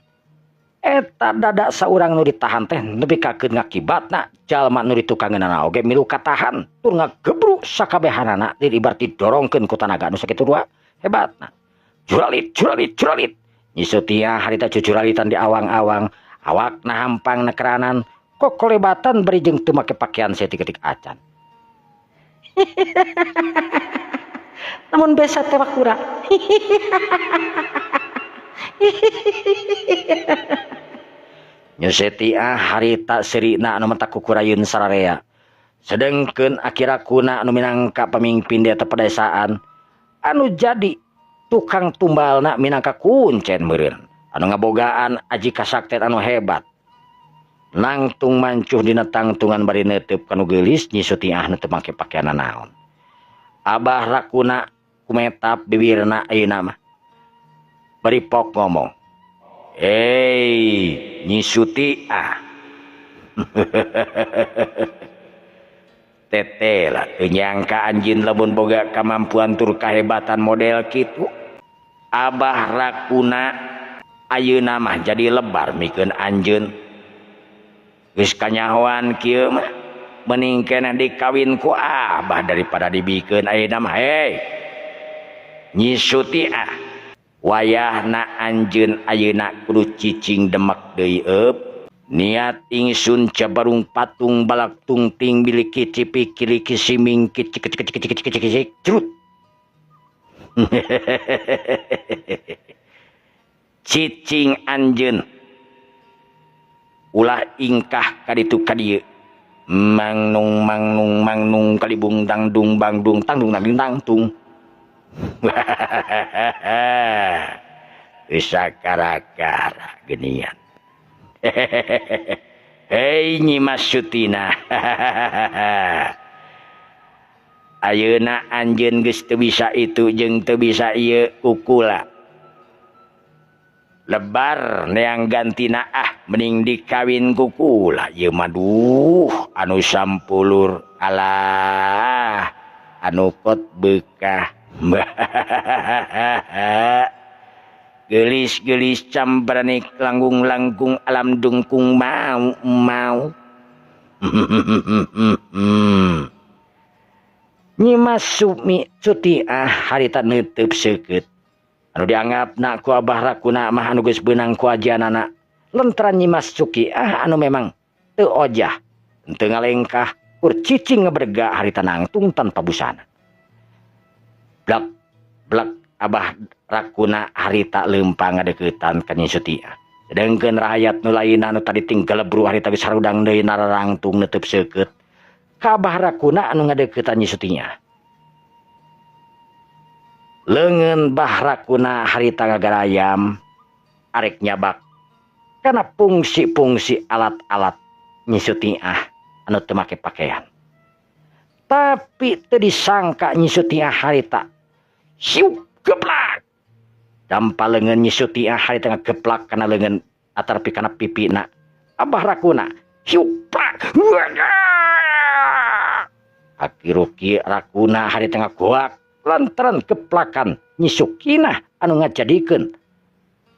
eta dada saurang nu ditahan teh nepi ka keun ngakibatna jalma nu ditukangeunana oge milu katahan tur ngagebruk sakabehanana ibarat didorongkeun ku tanaga anu sakitu dua hebatna juralit Nyi Suti harita cucuralitan di awang-awang awakna hampang nekeranan kokolebatan beri jeung teu make pakaian saeutik-eutik acan. Namun besa tewak kurang. Nyi Suti harita serina anu mata kukurayun sararea. Sedengkeun akirakuna anu minangka pamimpin di eta pedesaan anu jadi tukang tumbalna minangka kuncen meureun anu ngabogaan aji kasaktian anu hebat. Nangtung mancuh dina tangtungan bari neuteup kanu geulis Nyi Suti nu teu make pakaian naon. Abah rakuna kumetap bibirna ayeuna mah. Bari pok ngomong. Nyi Suti Tete lah teu nyangka anjeun lamun boga kamampuan tur kahebatan model kitu. Abah rakuna ayeuna mah jadi lebar mikeun anjeun. Geus kanyahoan kieu mah mending keneh dikawin ku abah daripada dibikeun ayeuna mah. Nyi Suti wayahna anjeun ayeuna kudu cicing demek deui niat ingsun cabarung patung balak tungting biliki cipi kiliki siming kicik cerut cicing anjeun ulah ingkah kaditu kadieu mangnung kalibung dangdung bangdung tangdung tangtung bisa kara-kara genian. Hei Nyi Mas Sutina. Ayeuna anjeun geus teu bisa itu jeung teu bisa ieu kukula. Lebar neang gantina mending dikawin kukula ieu mah duh anu sampulur alah anu kot bekah. Gelis cambranik langgung alam dungkung mau Nyi Mas Suti harita neuteub seukeut anu dianggapna ku abah rakuna mah anu geus beunang ku ajanana lentran Nyi Mas Suki anu memang teu ojah teu ngalengkah kur cicing ngeberga harita nangtung tanpa busana. Blak abah rakuna harita leumpang ngadeuketan ka Nyi Suti. Sedengkeun rakyat nu lain anu tadi tinggal lebru harita geus sarudang deui nararangtung neuteub seukeut ka abah rakuna anu ngadeuketan Nyi Suti. Leungeun bah rakuna harita ngagarayam arek nyabak kana fungsi-fungsi alat-alat Nyi Suti anu teu make pakaian. Tapi teu disangka Nyi Suti harita siu geplak dampal leungeun Nyi Suti harita ngageplak kana leungeun atarpi kana pipina abah rakuna siu plak Akiruki Rakuna hari tengah kuak lantaran keplakan nyisukina anu ngajadikeun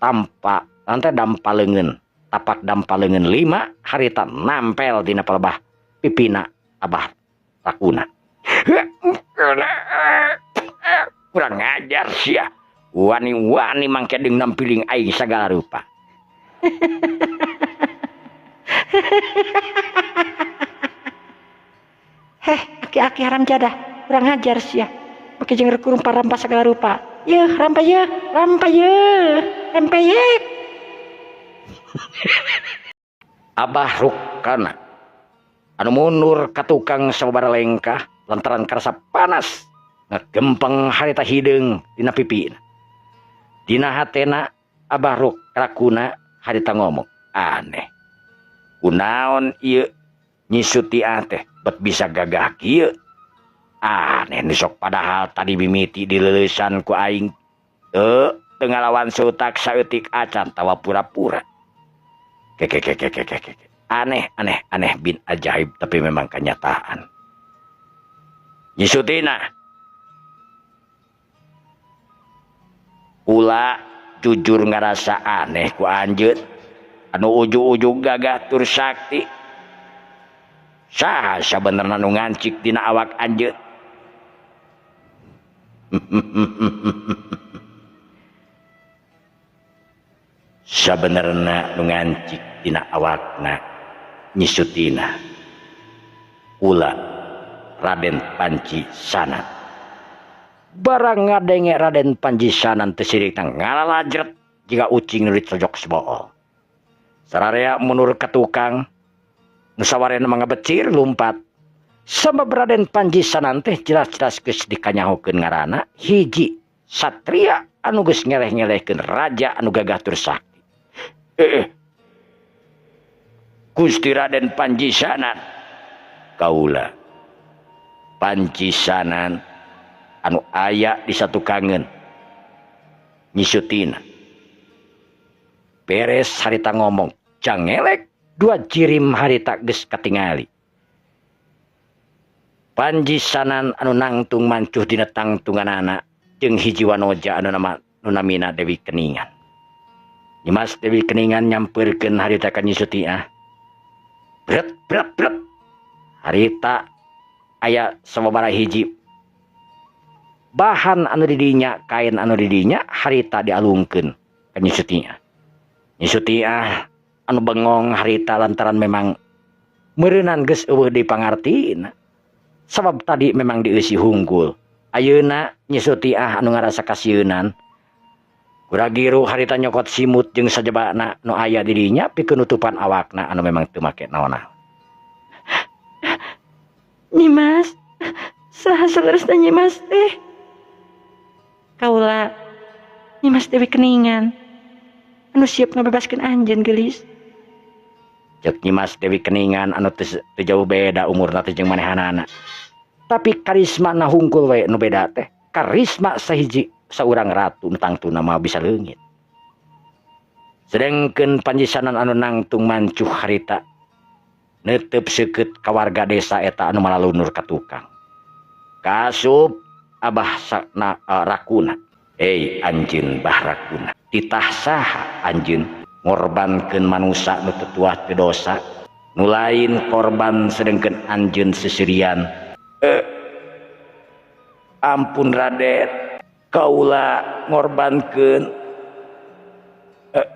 tampak lantai dampalengen tapak dampalengen 5 harita nampel dina palebah pipina Abah Rakuna. Kurang ngajar sia, wani-wani mangke deung nampiling aing sagala rupa. Heh, aki-aki haram jadah, kurang ngajar sia. Pakai jeung rekurung parampa segala rupa. Yeuh, rampa yeuh, rempeyek. Abah Rukana anu mundur ka tukang sababaraha lengkah lantaran karasa panas ngagempeng harita hideung dina pipina. Dina hatena Abah Rakuna harita ngomong, aneh. Kunaon ieu nyisuti teh bet bisa gagah kieu. Aneh nu sok padahal tadi mimiti dileulesan ku aing. Teu ngalawan sutak saeutik acan tawa pura-pura. Aneh bin ajaib tapi memang kenyataan. Nyisutina Ula jujur ngerasa aneh ku anjeun anu ujug-ujug gagah tur sakti. Saha sabenerna nu ngancik dina awak anjeun? Sabenerna nu ngancik dina awakna nyisutina Ula Raden Panji Sanan. Barang ngadenge Raden Panji Sanan teu sirikna ngalalajret jika ucing nu ditojok sebool. Sararea mundur ka tukang nu sawarena mangabecir lumpat. Sabab Raden Panji Sanan teh jelas-jelas geus dikanyahokeun ngaranna hiji satria anu geus ngeleh-ngelehkeun raja anu gagah tur sakti. Gusti Raden Panji Sanan, kaula Panji Sanan anu aya di satukangeun nyisutina. Beres harita ngomong cangelek 2 jirim harita geus katingali. Panji Sanan anu nangtung mancuh dina tangtunganana jeung hiji wanoja anu namina Dewi Keningan. Nyimas Dewi Keningan nyampeurkeun harita ka nyisutina. Bret. Harita aya sababaraha hiji bahan anu didinya, kain anu didinya harita dialungkeun ka nyisutina. Nyisutina anu bengong harita lantaran memang meureunan geus eueuh di pangartina. Sabab tadi memang dieusi hunggul. Ayeuna nyisutina anu ngarasa kasieun Kuragiru harita nyokot simut jeung sajabana nu aya di dinya pikeun nutupan awakna anu memang teu make naon-naon. Nyimas, saha salerosna Nyimas teh? Kaula Nyimas Dewi Keningan anu siap ngabebaskeun anjeun geulis. Ceuk Nyimas Dewi Keningan anu teu jauh beda umurna teh jeung manehanana. Tapi karisma na hungkul we nu beda teh. Karisma sahiji saurang ratu tangtuna mah bisa leungit. Sedengkeun Panji Sanan anu nangtung mancuh harita neuteub seukeut ka warga desa eta anu malalunur ka tukang. Kasup Abah Rakuna. Anjeun Bah Rakuna. Titah saha anjeun ngorbankeun manusa nu teu tuah teu dosa, nu lain korban sedengkeun anjeun sesirian. Ampun Raden, kaula ngorbankeun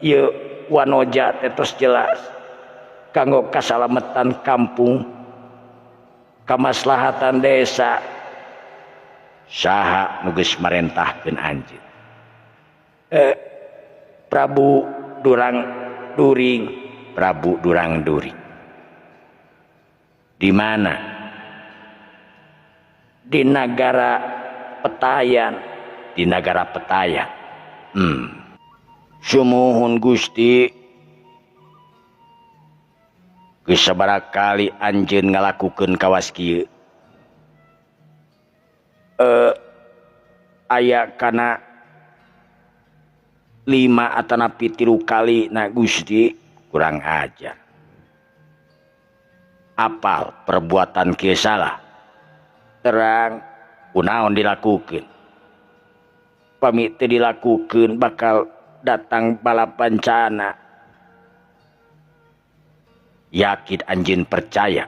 ieu wanoja teh tos jelas kanggo kasalametan kampung, kamaslahatan desa. Saha nu geus marentahkeun anjeun? Prabu Durang During. Di mana? Di negara Petayan. Sumuhun Gusti. Geus sabaraha kali anjeun ngalakukeun kawas kieu? Aya kana 5 atanapi 3 kali na Gusti. Kurang ajar. Apal perbuatan kieu salah? terang kunaon dilakukan. Pami teu dilakukan bakal datang bala bencana. Yakin anjeun percaya?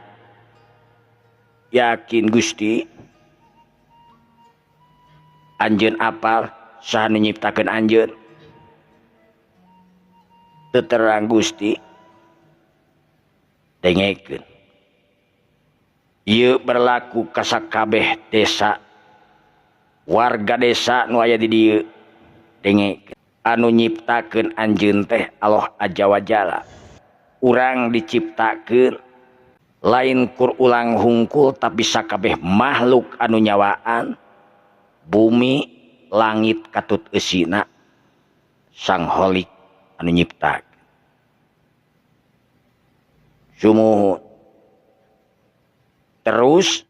Yakin Gusti? Anjeun apal saha nu nyiptakeun anjeun? Teu terang Gusti. Dengekeun. Ieu berlaku ka sakabeh desa. Warga desa nu aya di dieu. Dengekeun. Anu nyiptakeun anjeun teh Allah Azza wa Jalla. Urang diciptakeun lain kur ulang hungkul tapi sakabeh makhluk anu nyawaan. Bumi, langit katut eusina Sang Holik anu nyiptakeun. Sumuhun. Terus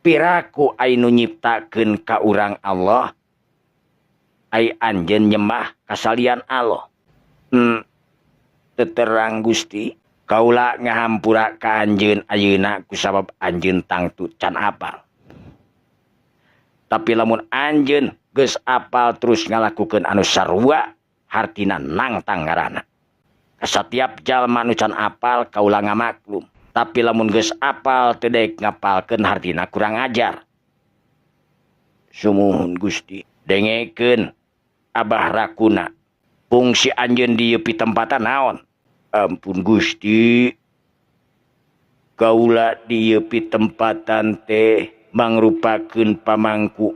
piraku anu nyiptakeun ka urang Allah ai anjeun nyembah kasalian Allah. Teu terang Gusti. Kaula ngahampura ka anjeun ayeuna kusabab anjeun tangtu can apal. Tapi lamun anjeun geus apal terus ngalakukeun anu sarua hartina nangtang ngaranna. Setiap jalma anu can apal kaula ngamaklum. Tapi lamun geus apal teu daek ngapalkeun hartina kurang ajar. Sumuhun Gusti. Dengekeun Abah Rakuna. Fungsi anjeun dieu pitempatan naon? Ampun Gusti. Kaula dieu pitempatan teh mangrupakeun pamangku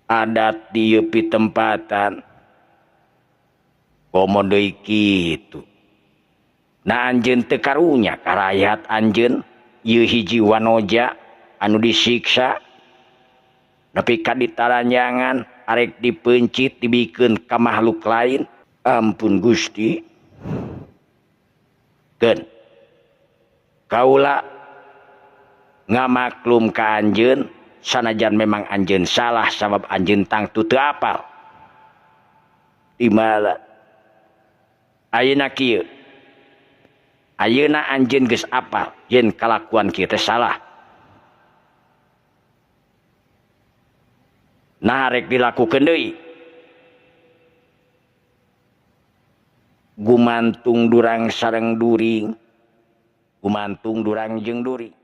adat dieu pitempatan. Komo deui kitu. Na anjeun teu karunya karayat anjeun ieu hiji wanoja anu disiksa nepi ka ditaranjangan arek dipencit dibikeun ka makhluk lain. Ampun Gusti. Keun kaula ngamaklum ka anjeun sanajan memang anjeun salah sabab anjeun tangtu teu apal. Imala ayeuna kieu. Ayeuna anjeun geus apal yen kalakuan kieu teh salah. Nah rek dilakukeun deui. Gumantung durang sareng during. Gumantung durang jeung during.